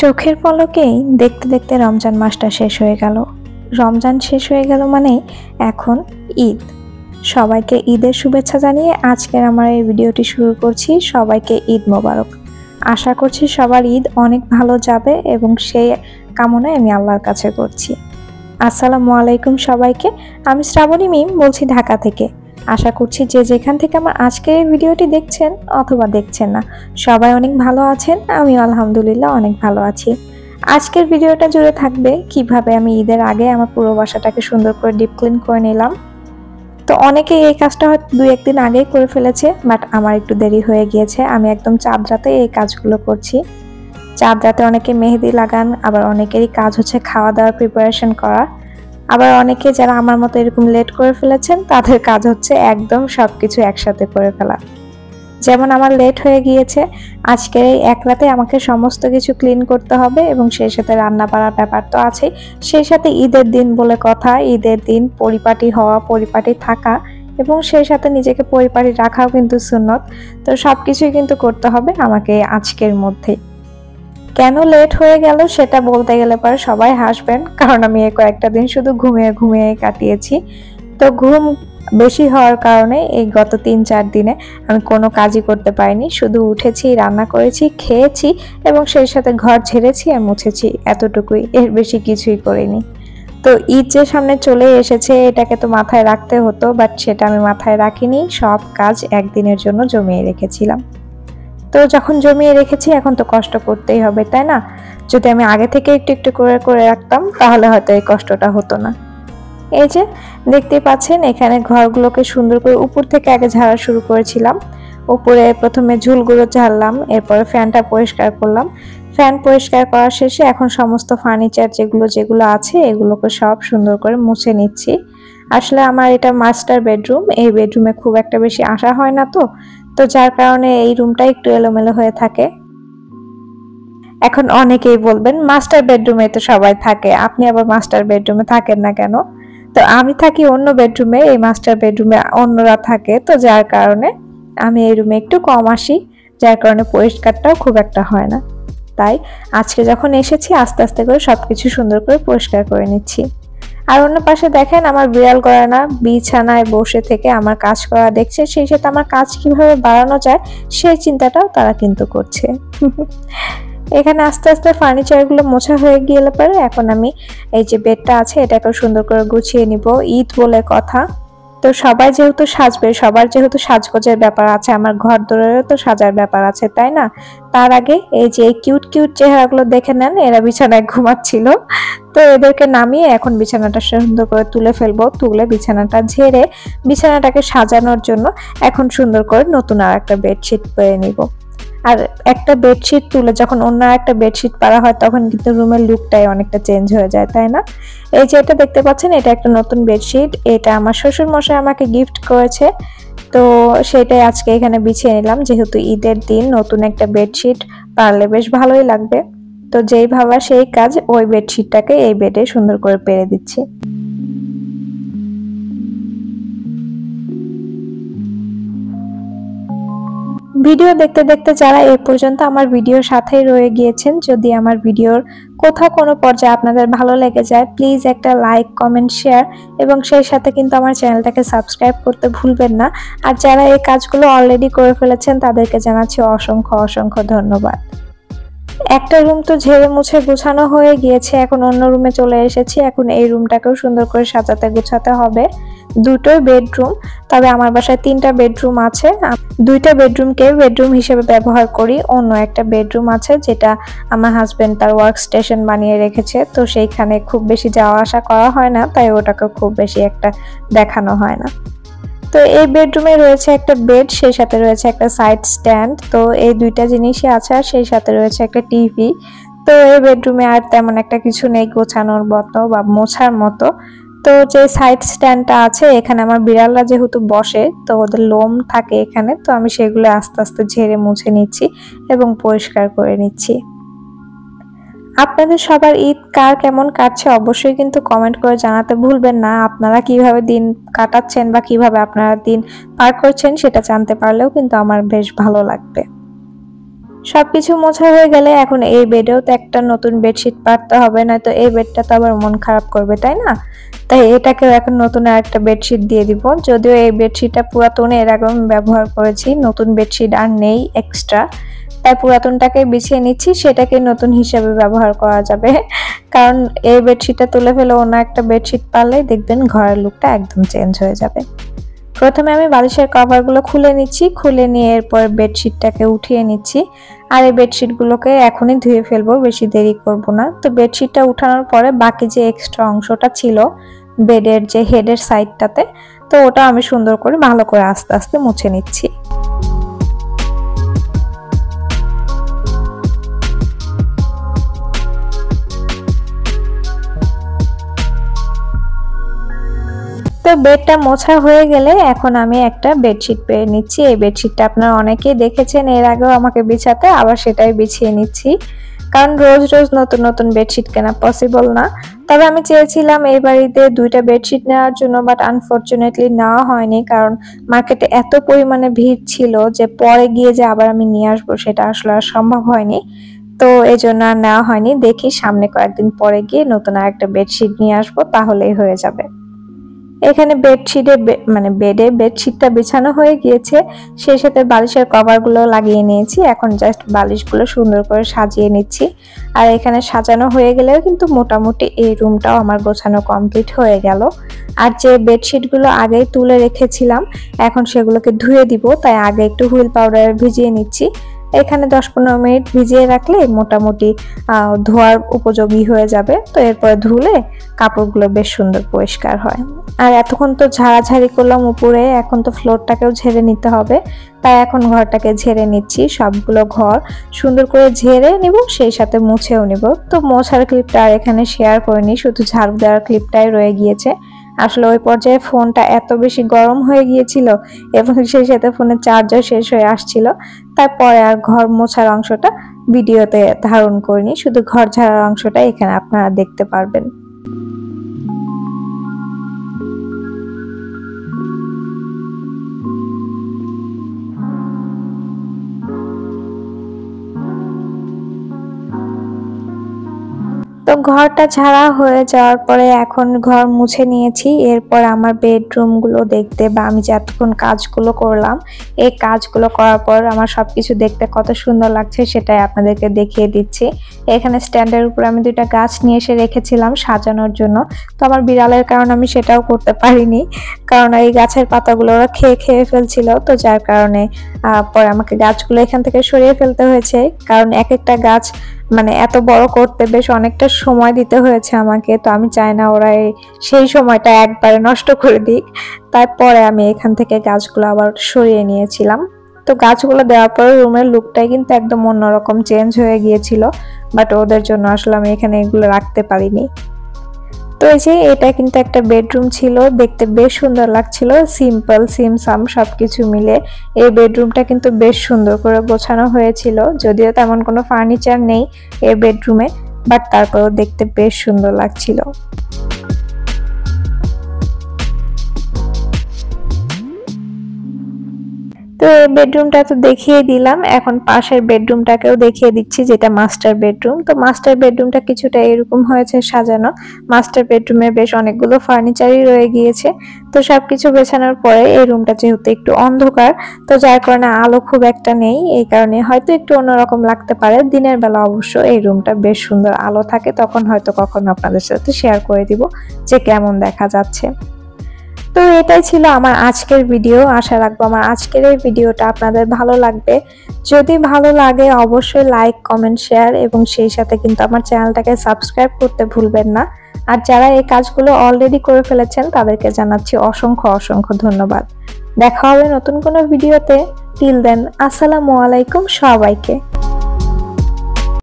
চোখের পলকেই দেখতে দেখতে রমজান মাসটা শেষ হয়ে গেল। রমজান শেষ হয়ে গেল মানে এখন ঈদ। সবাইকে ঈদের শুভেচ্ছা জানিয়ে আজকের আমার এই ভিডিওটি শুরু করছি। সবাইকে ঈদ মোবারক। আশা করছি সবার ঈদ অনেক ভালো যাবে এবং সেই কামনায় আমি আল্লাহর কাছে করছি। আসসালামু আলাইকুম সবাইকে। আমি শ্রাবণী মিম বলছি ঢাকা থেকে। আশা করছি যে যেখান থেকে আমার আজকের এই ভিডিওটি দেখছেন অথবা দেখছেন না, সবাই অনেক ভালো আছেন। আমিও আলহামদুলিল্লাহ অনেক ভালো আছি। আজকের ভিডিওটা জুড়ে থাকবে কিভাবে আমি ঈদের আগে আমার পুরো বাসাটাকে সুন্দর করে ডিপ ক্লিন করে নিলাম। তো অনেকে এই কাজটা হয়তো 2-1 দিন আগেই করে ফেলেছে, বাট আমার একটু দেরি হয়ে গিয়েছে। আমি একদম চাঁদ রাতে এই কাজগুলো করছি। চাঁদ রাতে অনেকে মেহেদি লাগান, আবার অনেকেরই কাজ হচ্ছে খাওয়া দাওয়ার প্রিপারেশন করা। আবার অনেকে যারা আমার মতো এরকম লেট করে ফেলেছেন তাদের কাজ হচ্ছে একদম সবকিছু একসাথে করে ফেলা। যেমন আমার লেট হয়ে গিয়েছে, আজকের এই এক রাতে আমাকে সমস্ত কিছু ক্লিন করতে হবে এবং সেই সাথে রান্না বাড়ার ব্যাপার তো আছেই। সেই সাথে ঈদের দিন বলে কথা, ঈদের দিন পরিপাটি হওয়া, পরিপাটি থাকা এবং সেই সাথে নিজেকে পরিপাটি রাখাও কিন্তু সুন্নত। তো সবকিছুই কিন্তু করতে হবে আমাকে আজকের মধ্যে। কেন লেট হয়ে গেল সেটা বলতে গেলে পরে সবাই হাসবেন, কারণ আমি এই কয়েকটা দিন শুধু ঘুমিয়ে ঘুমিয়ে কাটিয়েছি। তো ঘুম বেশি হওয়ার কারণে এই গত 3-4 দিনে আমি কোনো কাজই করতে পারিনি। শুধু উঠেছি, রান্না করেছি, খেয়েছি এবং সেই সাথে ঘর ঝেড়েছি আর মুছেছি, এতটুকুই, এর বেশি কিছুই করিনি। তো ঈদ যে সামনে চলে এসেছে এটাকে তো মাথায় রাখতে হতো, বাট সেটা আমি মাথায় রাখিনি। সব কাজ একদিনের জন্য জমিয়ে রেখেছিলাম। তো যখন জমিয়ে রেখেছি এখন তো কষ্ট করতেই হবে, তাই না? যদি আমি আগে থেকে একটু একটু করে করে রাখতাম তাহলে হয়তো এই কষ্টটা হতো না। এই যে দেখতে পাচ্ছেন এখানে ঘরগুলোকে সুন্দর করে উপর থেকে আগে ঝাড়া শুরু করেছিলাম। উপরে প্রথমে ঝুলগুলো ঝাড়লাম, এরপরে ফ্যানটা পরিষ্কার করলাম। ফ্যান পরিষ্কার করার শেষে এখন সমস্ত ফার্নিচার যেগুলো আছে এগুলোকে সব সুন্দর করে মুছে নিচ্ছি। আসলে আমার এটা মাস্টার বেডরুম, এই বেডরুমে খুব একটা বেশি আসা হয় না, তো যার কারণে এই রুমটা একটু এলোমেলো হয়ে থাকে। এখন অনেকেই বলবেন মাস্টার বেডরুমে তো সবাই থাকে, আপনি আবার মাস্টার বেডরুমে থাকেন না কেন? তো আমি থাকি অন্য বেডরুমে, এই মাস্টার বেডরুমে অন্যরা থাকে, তো যার কারণে আমি এই রুমে একটু কম আসি, যার কারণে পরিষ্কারটাও খুব একটা হয় না। তাই আজকে যখন এসেছি আস্তে আস্তে করে সবকিছু সুন্দর করে পরিষ্কার করে নিচ্ছি। আর অন্য পাশে দেখেন আমার বিড়াল গড়ানা বিছানায় বসে থেকে আমার কাজ করা দেখছে, সেই সাথে আমার কাজ কিভাবে বাড়ানো যায় সেই চিন্তাটাও তারা কিন্তু করছে। এখানে আস্তে আস্তে ফার্নিচারগুলো মোছা হয়ে গেলে পরে এখন আমি এই যে বেডটা আছে এটাকে সুন্দর করে গুছিয়ে নিব। ঈদ বলে কথা, তো সবাই যেহেতু সাজবে, সবার যেহেতু সাজগোজের ব্যাপার আছে, আমার ঘর দোরেরও তো সাজার ব্যাপার আছে, তাই না? তার আগে এই যে কিউট কিউট চেহারাগুলো দেখে নেন, এরা বিছানায় ঘুমাচ্ছিল, তো এদেরকে নামিয়ে এখন বিছানাটা সুন্দর করে তুলে ফেলবো। তুলে বিছানাটা ঝেড়ে বিছানাটাকে সাজানোর জন্য এখন সুন্দর করে নতুন আর একটা বেডশিট পেরে নিব। আর একটা বেডশিট তুলে যখন অন্য একটা বেডশিট পারা হয় তখন কিন্তু রুমের লুকটাই অনেকটা চেঞ্জ হয়ে যায়, তাই না? এই যে এটা দেখতে পাচ্ছেন, এটা একটা নতুন বেডশিট, এটা আমার শ্বশুর মশাই আমাকে গিফট করেছে। তো সেটাই আজকে এখানে বিছিয়ে নিলাম, যেহেতু ঈদের দিন নতুন একটা বেডশিট পারলে বেশ ভালোই লাগবে। তো যেই ভাবা সেই কাজ, ওই বেডশিটটাকে এই বেডে সুন্দর করে পেরে দিচ্ছি। ভিডিও দেখতে দেখতে যারা এ পর্যন্ত আমার ভিডিওর সাথেই রয়ে গিয়েছেন, যদি আমার ভিডিওর কোথাও কোনো পর্যায়ে আপনাদের ভালো লেগে যায় প্লিজ একটা লাইক, কমেন্ট, শেয়ার এবং সেই সাথে কিন্তু আমার চ্যানেলটাকে সাবস্ক্রাইব করতে ভুলবেন না। আর যারা এই কাজগুলো অলরেডি করে ফেলেছেন তাদেরকে জানাচ্ছি অসংখ্য অসংখ্য ধন্যবাদ। একটা রুম তো ঝেড়ে মুছে গোছানো হয়ে গিয়েছে, এখন অন্য রুমে চলে এসেছি। এখন এই রুমটাকেও সুন্দর করে সাজাতে গোছাতে হবে। দুটোই বেডরুম, তবে আমার বাসায় 3টা বেডরুম আছে। 2টা বেডরুমকে বেডরুম হিসেবে ব্যবহার করি। অন্য একটা বেডরুম আছে যেটা আমার হাজবেন্ড তার ওয়ার্ক স্টেশন বানিয়ে রেখেছে, তো সেইখানে খুব বেশি যাওয়া আসা করা হয় না, তাই ওটাকে খুব বেশি একটা দেখানো হয় না। তো এই বেডরুমে রয়েছে একটা বেড, সেই সাথে রয়েছে একটা সাইড স্ট্যান্ড, তো এই 2টা জিনিসই আছে। আর সেই সাথে রয়েছে একটা টিভি। তো এই বেডরুমে আর তেমন একটা কিছু নেই গোছানোর মতো বা মোছার মতো। তো যে সাইড স্ট্যান্ডটা আছে এখানে আমার বিড়ালরা যেহেতু বসে, তো ওদের লোম থাকে এখানে, তো আমি সেগুলো আস্তে আস্তে ঝেড়ে মুছে নিচ্ছি এবং পরিষ্কার করে নিচ্ছি। আপনাদের সবার ঈদ কার কেমন কাটছে অবশ্যই কিন্তু কমেন্ট করে জানাতে ভুলবেন না। আপনারা কিভাবে দিন কাটাচ্ছেন বা কিভাবে আপনারা দিন পার করছেন সেটা জানতে পারলেও কিন্তু আমার বেশ ভালো লাগবে। সবকিছু মোছা হয়ে গেলে এখন এই বেডেও তো একটা নতুন বেডশিট পাততে হবে, নয়তো এই বেডটা তো আবার মন খারাপ করবে, তাই না? তাই এটাকেও এখন নতুন আরেকটা বেডশিট দিয়ে দিব। যদিও এই বেডশিটটা পুরাতন, এর আগে আমি ব্যবহার করেছি, নতুন বেডশিট আর নেই এক্সট্রা, তাই পুরাতনটাকে বিছিয়ে নিচ্ছি, সেটাকে নতুন হিসেবে ব্যবহার করা যাবে। কারণ এই বেডশিটটা তুলে ফেলে অন্য একটা বেডশিট পারলেই দেখবেন ঘরের লুকটা একদম চেঞ্জ হয়ে যাবে। প্রথমে আমি বালিশের কভারগুলো খুলে নিচ্ছি, খুলে নিয়ে এরপর বেডশিটটাকে উঠিয়ে নিচ্ছি। আর এই বেডশিটগুলোকে এখনই ধুয়ে ফেলবো, বেশি দেরি করব না। তো বেডশিটটা উঠানোর পরে বাকি যে এক্সট্রা অংশটা ছিল বেডের যে হেডের সাইডটাতে, তো ওটা আমি সুন্দর করে ভালো করে আস্তে আস্তে মুছে নিচ্ছি। তো বেডটা মোছা হয়ে গেলে এখন আমি একটা বেডশিট পেয়ে নিচ্ছি। এই বেডশিটটা আপনারা অনেকেই দেখেছেন এর আগেও আমাকে বিছাতে, আবার সেটাই বিছিয়ে নিচ্ছি, কারণ রোজ রোজ নতুন নতুন বেডশিট কেনা পসিবল না। তবে আমি চেয়েছিলাম এই বাড়িতে 2টা বেডশিট নেওয়ার জন্য, বাট আনফরচুনেটলি নেওয়া হয়নি, কারণ মার্কেটে এত পরিমাণে ভিড় ছিল যে পরে গিয়ে যে আবার আমি নিয়ে আসবো সেটা আসলে আর সম্ভব হয়নি। তো এই জন্য আর নেওয়া হয়নি। দেখি সামনে কয়েকদিন পরে গিয়ে নতুন আরেকটা বেডশিট নিয়ে আসবো, তাহলেই হয়ে যাবে। এখানে বেডে বেডশিটটা বিছানো হয়ে গিয়েছে, সেই সাথে বালিশের কভারগুলো লাগিয়ে নিয়েছি। এখন জাস্ট বালিশগুলো সুন্দর করে সাজিয়ে নিচ্ছি। আর এখানে সাজানো হয়ে গেলেও কিন্তু মোটামুটি এই রুমটাও আমার গোছানো কমপ্লিট হয়ে গেল। আর যে বেডশিটগুলো আগেই তুলে রেখেছিলাম এখন সেগুলোকে ধুয়ে দিব, তাই আগে একটু হুইল পাউডার ভিজিয়ে নিচ্ছি। এখানে 10-15 মিনিট ভিজিয়ে রাখলে মোটামুটি ধোয়ার উপযোগী হয়ে যাবে। তো এরপরে ধুলে কাপড়গুলো বেশ সুন্দর পরিষ্কার হয়। আর এতক্ষণ তো ঝাড়াঝাড়ি করলাম উপরে, এখন তো ফ্লোরটাকেও ঝেড়ে নিতে হবে, তাই এখন ঘরটাকে ঝেড়ে নিচ্ছি। সবগুলো ঘর সুন্দর করে ঝেড়ে নিব, সেই সাথে মুছেও নিব। তো মোছার ক্লিপটা আর এখানে শেয়ার করিনি, শুধু ঝাড়ু দেওয়ার ক্লিপটাই রয়ে গিয়েছে। আসলে ওই পর্যায়ে ফোনটা এত বেশি গরম হয়ে গিয়েছিল এবং সেই সাথে ফোনের চার্জার শেষ হয়ে আসছিল, তারপরে আর ঘর মোছার অংশটা ভিডিওতে ধারণ করিনি, শুধু ঘর ঝাড়ার অংশটা এখানে আপনারা দেখতে পারবেন। তো ঘরটা ঝাড়া হয়ে যাওয়ার পরে এখন ঘর মুছে নিয়েছি। এরপর আমার বেডরুমগুলো দেখতে, বা আমি যে এতক্ষণ কাজগুলো করলাম এই কাজগুলো করার পর আমার সবকিছু দেখতে কত সুন্দর লাগছে সেটাই আপনাদেরকে দেখিয়ে দিচ্ছি। এখানে স্ট্যান্ডের উপর আমি 2টা গাছ নিয়ে এসে রেখেছিলাম সাজানোর জন্য। তো আমার বিড়ালের কারণে আমি সেটাও করতে পারিনি, কারণ এই গাছের পাতাগুলো ওরা খেয়ে ফেলছিল। তো যার কারণে পরে আমাকে গাছগুলো এখান থেকে সরিয়ে ফেলতে হয়েছে, কারণ এক একটা গাছ এত বড় করতে বেশ অনেকটা সময় দিতে হয়েছে আমাকে। তো আমি চাই না ওরা সেই সময়টা একবারে নষ্ট করে দিক, তারপরে আমি এখান থেকে গাছগুলো আবার সরিয়ে নিয়েছিলাম। তো গাছগুলো দেওয়ার পরে রুমের লুকটাই কিন্তু একদম অন্যরকম চেঞ্জ হয়ে গিয়েছিল, বাট ওদের জন্য আসলে আমি এখানে এগুলো রাখতে পারিনি। তো এই যে এটা কিন্তু একটা বেডরুম ছিল, দেখতে বেশ সুন্দর লাগছিল, সিম্পল সিমসাম সবকিছু মিলে এই বেডরুমটা কিন্তু বেশ সুন্দর করে গোছানো হয়েছিল। যদিও তেমন কোনো ফার্নিচার নেই এই বেডরুমে, বাট তারপরেও দেখতে বেশ সুন্দর লাগছিল। তো এই বেডরুমটা তো দেখিয়ে দিলাম, এখন পাশের বেডরুমটাকেও দেখিয়ে দিচ্ছি, যেটা মাস্টার বেডরুম। তো মাস্টার বেডরুমটা কিছুটা এরকম হয়েছে সাজানো। মাস্টার বেডরুমে বেশ অনেকগুলো ফার্নিচারই রয়ে গিয়েছে। তো সবকিছু বেছানোর পরে এই রুমটা যেহেতু একটু অন্ধকার, তো যার কারণে আলো খুব একটা নেই, এই কারণে হয়তো একটু অন্যরকম লাগতে পারে। দিনের বেলা অবশ্য এই রুমটা বেশ সুন্দর আলো থাকে, তখন হয়তো কখনো আপনাদের সাথে শেয়ার করে দিব যে কেমন দেখা যাচ্ছে। তো এটাই ছিল আমার আজকের ভিডিও। আশা রাখবো আমার আজকের এই ভিডিওটা আপনাদের ভালো লাগবে। যদি ভালো লাগে অবশ্যই লাইক, কমেন্ট, শেয়ার এবং সেই সাথে কিন্তু আমার চ্যানেলটাকে সাবস্ক্রাইব করতে ভুলবেন না। আর যারা এই কাজগুলো অলরেডি করে ফেলেছেন তাদেরকে জানাচ্ছি অসংখ্য ধন্যবাদ। দেখা হবে নতুন কোনো ভিডিওতে। টিল দেন, আসসালামু আলাইকুম সবাইকে।